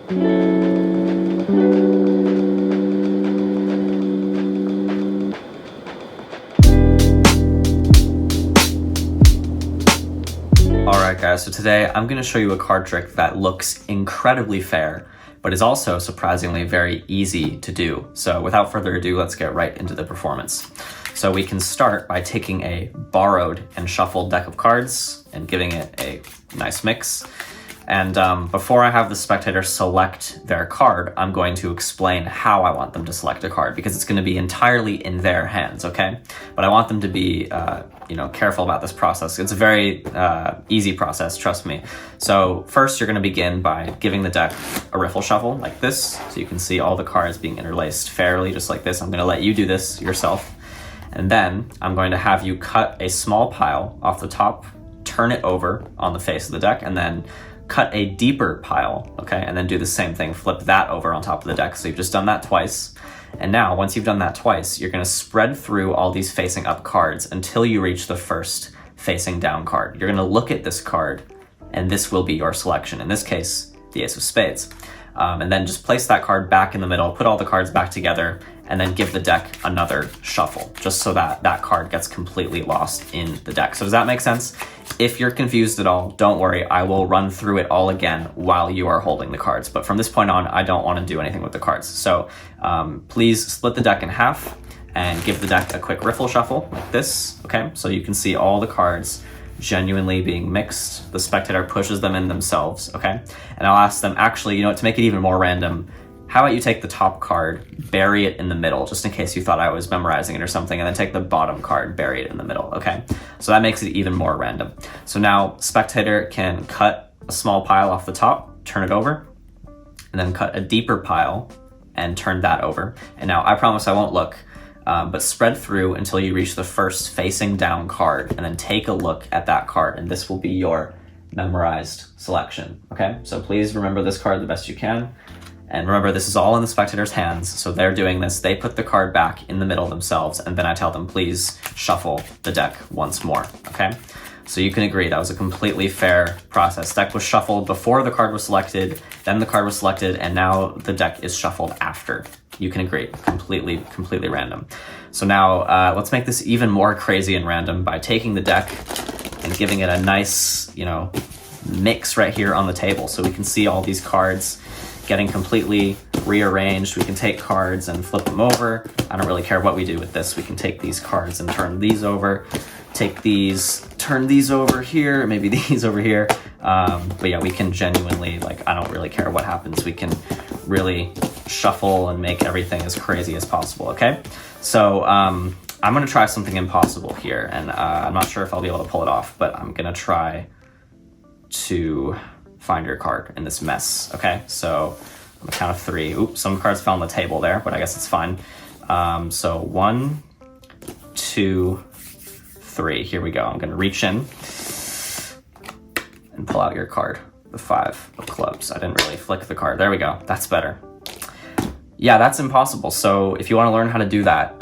Alright guys, so today I'm going to show you a card trick that looks incredibly fair, but is also surprisingly very easy to do. So without further ado, let's get right into the performance. So we can start by taking a borrowed and shuffled deck of cards and giving it a nice mix. And before I have the spectator select their card, I'm going to explain how I want them to select a card, because it's going to be entirely in their hands, okay? But I want them to be, careful about this process. It's a very easy process, trust me. So first, you're going to begin by giving the deck a riffle shuffle like this, so you can see all the cards being interlaced fairly, just like this. I'm going to let you do this yourself. And then I'm going to have you cut a small pile off the top, turn it over on the face of the deck, and then cut a deeper pile, okay? And then do the same thing, flip that over on top of the deck. So you've just done that twice. And now, once you've done that twice, you're gonna spread through all these facing up cards until you reach the first facing down card. You're gonna look at this card, and this will be your selection. In this case, the Ace of Spades. And then just place that card back in the middle, put all the cards back together, and then give the deck another shuffle, just so that that card gets completely lost in the deck. So does that make sense? If you're confused at all, don't worry, I will run through it all again while you are holding the cards. But from this point on, I don't want to do anything with the cards. So please split the deck in half and give the deck a quick riffle shuffle like this, okay? So you can see all the cards genuinely being mixed. The spectator pushes them in themselves, okay? And I'll ask them, actually, to make it even more random, how about you take the top card, bury it in the middle, just in case you thought I was memorizing it or something, and then take the bottom card, bury it in the middle, okay? So that makes it even more random. So now spectator can cut a small pile off the top, turn it over, and then cut a deeper pile and turn that over. And now I promise I won't look, but spread through until you reach the first facing down card, and then take a look at that card, and this will be your memorized selection, okay? So please remember this card the best you can. And remember, this is all in the spectator's hands, so they're doing this. They put the card back in the middle themselves, and then I tell them, please shuffle the deck once more, okay? So you can agree that was a completely fair process. Deck was shuffled before the card was selected, then the card was selected, and now the deck is shuffled after. You can agree, completely random. So now let's make this even more crazy and random by taking the deck and giving it a nice, mix right here on the table, so we can see all these cards getting completely rearranged. We can take cards and flip them over. I don't really care what we do with this. We can take these cards and turn these over, take these, turn these over here, maybe these over here. But yeah, we can genuinely, I don't really care what happens. We can really shuffle and make everything as crazy as possible, okay? So I'm gonna try something impossible here, and I'm not sure if I'll be able to pull it off, but I'm gonna try to find your card in this mess, okay? So on the count of three, oops, some cards fell on the table there, but I guess it's fine. So 1, 2, 3, here we go. I'm gonna reach in and pull out your card, the 5 of clubs. I didn't really flick the card. There we go, that's better. Yeah, that's impossible. So if you wanna learn how to do that,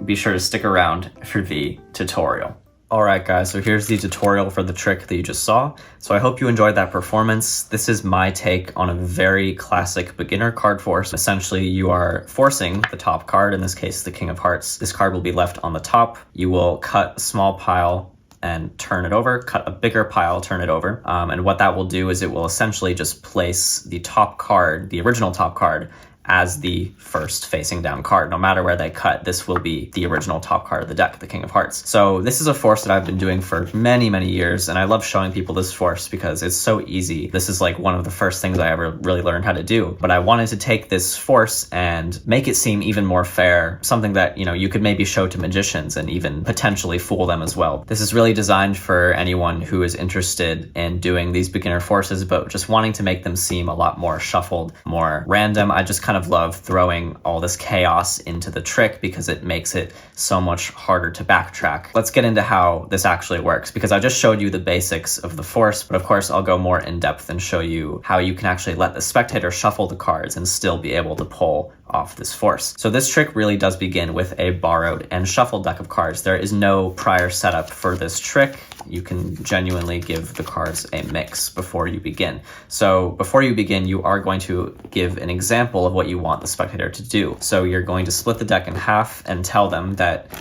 be sure to stick around for the tutorial. Alright guys, so here's the tutorial for the trick that you just saw. So I hope you enjoyed that performance. This is my take on a very classic beginner card force. Essentially, you are forcing the top card, in this case the King of Hearts. This card will be left on the top. You will cut a small pile and turn it over, cut a bigger pile, turn it over. And what that will do is it will essentially just place the top card, the original top card, as the first facing down card. No matter where they cut, this will be the original top card of the deck, the King of Hearts. So this is a force that I've been doing for many years, and I love showing people this force because it's so easy. This is one of the first things I ever really learned how to do. But I wanted to take this force and make it seem even more fair, something that, you could maybe show to magicians and even potentially fool them as well. This is really designed for anyone who is interested in doing these beginner forces, but just wanting to make them seem a lot more shuffled, more random. I just kind of love throwing all this chaos into the trick because it makes it so much harder to backtrack. Let's get into how this actually works, because I just showed you the basics of the force, but of course I'll go more in depth and show you how you can actually let the spectator shuffle the cards and still be able to pull off this force. So this trick really does begin with a borrowed and shuffled deck of cards. There is no prior setup for this trick. you can genuinely give the cards a mix before you begin. So before you begin, you are going to give an example of what you want the spectator to do. So you're going to split the deck in half and tell them that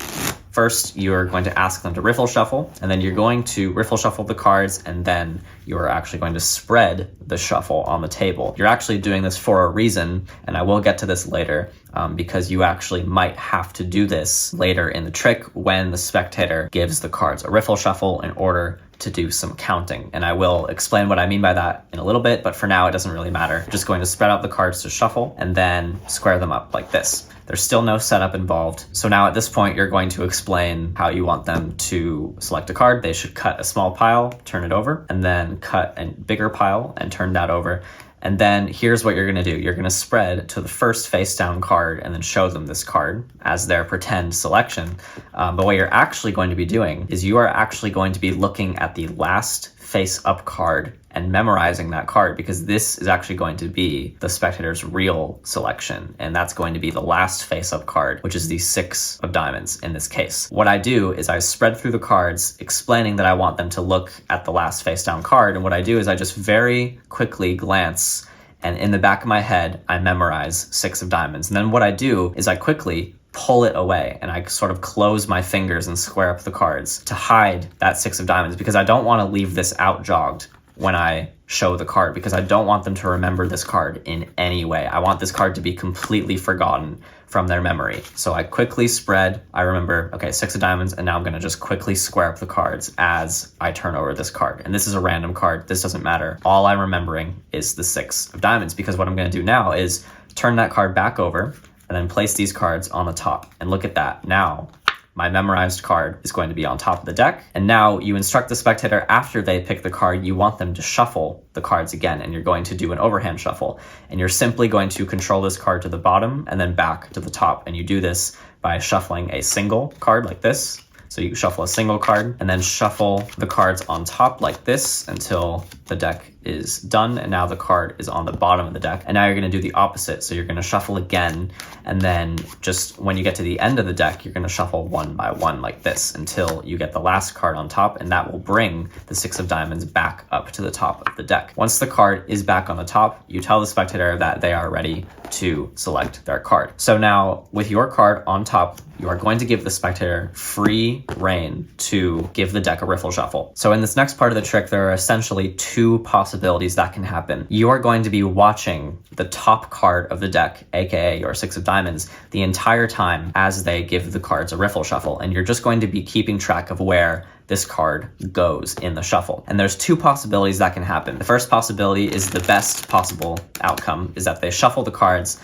first, you're going to ask them to riffle shuffle, and then you're going to riffle shuffle the cards, and then you're actually going to spread the shuffle on the table. You're actually doing this for a reason, and I will get to this later, because you actually might have to do this later in the trick when the spectator gives the cards a riffle shuffle in order to do some counting. And I will explain what I mean by that in a little bit, but for now it doesn't really matter. You're just going to spread out the cards to shuffle and then square them up like this. There's still no setup involved. So now at this point, you're going to explain how you want them to select a card. They should cut a small pile, turn it over, and then cut a bigger pile and turn that over. And then here's what you're gonna do. You're gonna spread to the first face down card and then show them this card as their pretend selection. But what you're actually going to be doing is you are actually going to be looking at the last face up card and memorizing that card, because this is actually going to be the spectator's real selection. And that's going to be the last face up card, which is the 6 of diamonds in this case. What I do is I spread through the cards explaining that I want them to look at the last face down card. And what I do is I just very quickly glance, and in the back of my head, I memorize 6 of diamonds. And then what I do is I quickly pull it away and I sort of close my fingers and square up the cards to hide that 6 of diamonds, because I don't want to leave this out jogged when I show the card, because I don't want them to remember this card in any way. I want this card to be completely forgotten from their memory. So I quickly spread, I remember, okay, 6 of diamonds, and now I'm gonna just quickly square up the cards as I turn over this card. And this is a random card, this doesn't matter. All I'm remembering is the 6 of diamonds, because what I'm gonna do now is turn that card back over and then place these cards on the top. And look at that, now my memorized card is going to be on top of the deck. And now you instruct the spectator, after they pick the card, you want them to shuffle the cards again, and you're going to do an overhand shuffle. And you're simply going to control this card to the bottom and then back to the top. And you do this by shuffling a single card like this. So you shuffle a single card and then shuffle the cards on top like this until the deck is done, and now the card is on the bottom of the deck. And now you're going to do the opposite. So you're going to shuffle again, and then just when you get to the end of the deck, you're going to shuffle one by one like this until you get the last card on top, and that will bring the 6 of diamonds back up to the top of the deck. Once the card is back on the top, you tell the spectator that they are ready to select their card. So now with your card on top, you are going to give the spectator free reign to give the deck a riffle shuffle. So in this next part of the trick, there are essentially 2 possibilities that can happen. You are going to be watching the top card of the deck, aka your 6 of diamonds, the entire time as they give the cards a riffle shuffle, and you're just going to be keeping track of where this card goes in the shuffle. And there's 2 possibilities that can happen. The first possibility is the best possible outcome, is that they shuffle the cards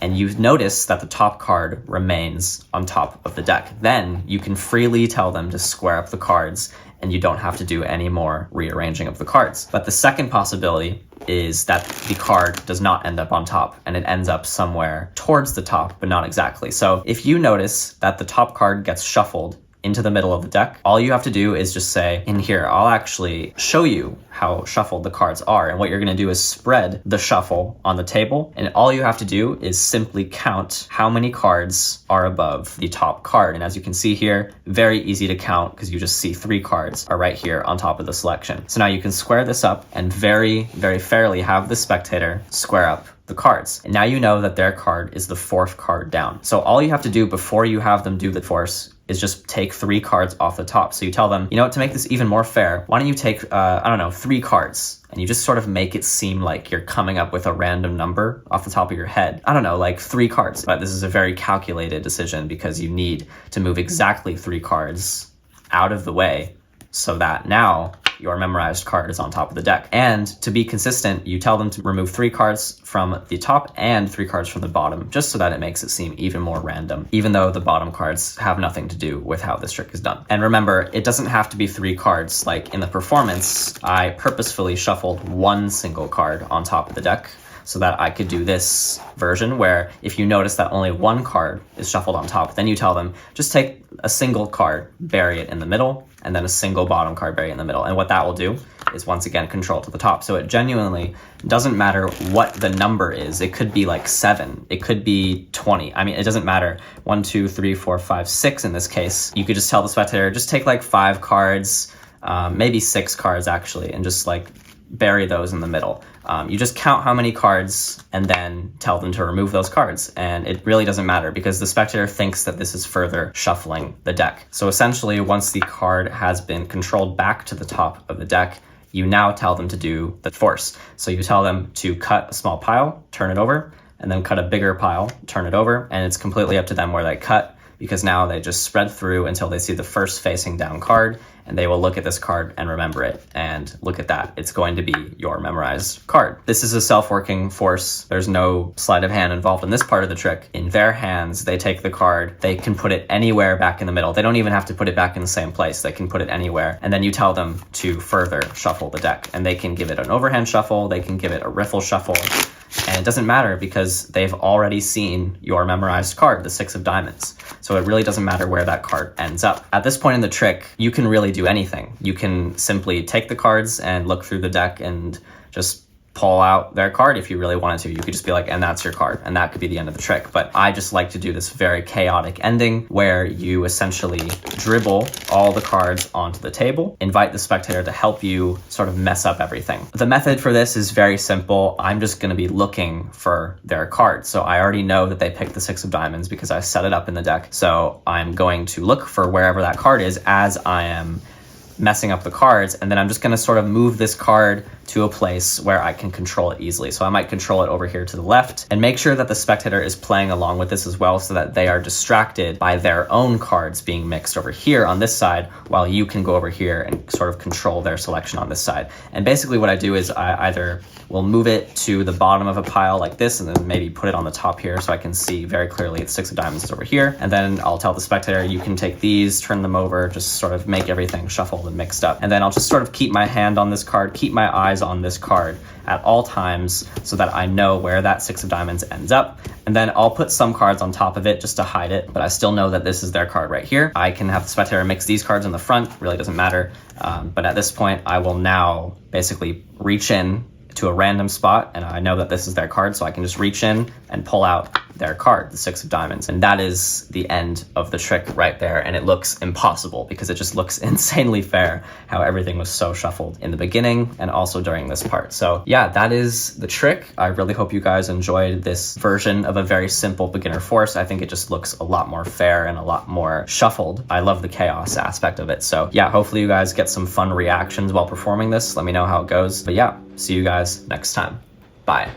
and you notice that the top card remains on top of the deck. Then you can freely tell them to square up the cards and you don't have to do any more rearranging of the cards. But the second possibility is that the card does not end up on top and it ends up somewhere towards the top, but not exactly. So if you notice that the top card gets shuffled into the middle of the deck, all you have to do is just say, in here, I'll actually show you how shuffled the cards are. And what you're gonna do is spread the shuffle on the table. And all you have to do is simply count how many cards are above the top card. And as you can see here, very easy to count because you just see 3 cards are right here on top of the selection. So now you can square this up and very, very fairly have the spectator square up the cards. And now you know that their card is the 4th card down. So all you have to do before you have them do the force is just take 3 cards off the top. So you tell them, you know what, to make this even more fair, why don't you take, 3 cards, and you just sort of make it seem like you're coming up with a random number off the top of your head. I don't know, like 3 cards. But this is a very calculated decision because you need to move exactly 3 cards out of the way so that now your memorized card is on top of the deck. And to be consistent, you tell them to remove 3 cards from the top and 3 cards from the bottom, just so that it makes it seem even more random, even though the bottom cards have nothing to do with how this trick is done. And remember, it doesn't have to be 3 cards. Like in the performance, I purposefully shuffled 1 single card on top of the deck so that I could do this version where if you notice that only 1 card is shuffled on top, then you tell them, just take a single card, bury it in the middle, and then a single bottom card, bury it in the middle. And what that will do is once again control to the top. So it genuinely doesn't matter what the number is. It could be like 7, it could be 20. I mean, it doesn't matter. 1, 2, 3, 4, 5, 6 in this case. You could just tell the spectator, just take like 5 cards, maybe 6 cards actually, and just like bury those in the middle. You just count how many cards and then tell them to remove those cards. And it really doesn't matter because the spectator thinks that this is further shuffling the deck. So essentially, once the card has been controlled back to the top of the deck, you now tell them to do the force. So you tell them to cut a small pile, turn it over, and then cut a bigger pile, turn it over, and it's completely up to them where they cut, because now they just spread through until they see the first facing down card, and they will look at this card and remember it. And look at that, it's going to be your memorized card. This is a self-working force. There's no sleight of hand involved in this part of the trick. In their hands, they take the card, they can put it anywhere back in the middle. They don't even have to put it back in the same place. They can put it anywhere. And then you tell them to further shuffle the deck. And they can give it an overhand shuffle, they can give it a riffle shuffle. And it doesn't matter because they've already seen your memorized card, the 6 of diamonds. So it really doesn't matter where that card ends up. At this point in the trick, you can really do anything. You can simply take the cards and look through the deck and just pull out their card if you really wanted to. You could just be like, and that's your card, and that could be the end of the trick. But I just like to do this very chaotic ending where you essentially dribble all the cards onto the table, invite the spectator to help you sort of mess up everything. The method for this is very simple. I'm just going to be looking for their card. So I already know that they picked the 6 of diamonds because I set it up in the deck. So I'm going to look for wherever that card is as I am messing up the cards, and then I'm just going to sort of move this card to a place where I can control it easily. So I might control it over here to the left and make sure that the spectator is playing along with this as well, so that they are distracted by their own cards being mixed over here on this side, while you can go over here and sort of control their selection on this side. And basically what I do is I either will move it to the bottom of a pile like this, and then maybe put it on the top here so I can see very clearly the 6 of diamonds is over here. And then I'll tell the spectator, you can take these, turn them over, just sort of make everything shuffled and mixed up. And then I'll just sort of keep my hand on this card, keep my eyes on this card at all times so that I know where that 6 of diamonds ends up. And then I'll put some cards on top of it just to hide it, but I still know that this is their card right here. I can have the spectator mix these cards in the front, really doesn't matter. But at this point, I will now basically reach in to a random spot, and I know that this is their card, so I can just reach in and pull out their card, the 6 of diamonds. And that is the end of the trick right there. And it looks impossible because it just looks insanely fair how everything was so shuffled in the beginning and also during this part. So yeah, that is the trick. I really hope you guys enjoyed this version of a very simple beginner force. I think it just looks a lot more fair and a lot more shuffled. I love the chaos aspect of it. So yeah, hopefully you guys get some fun reactions while performing this. Let me know how it goes. But yeah, see you guys next time. Bye.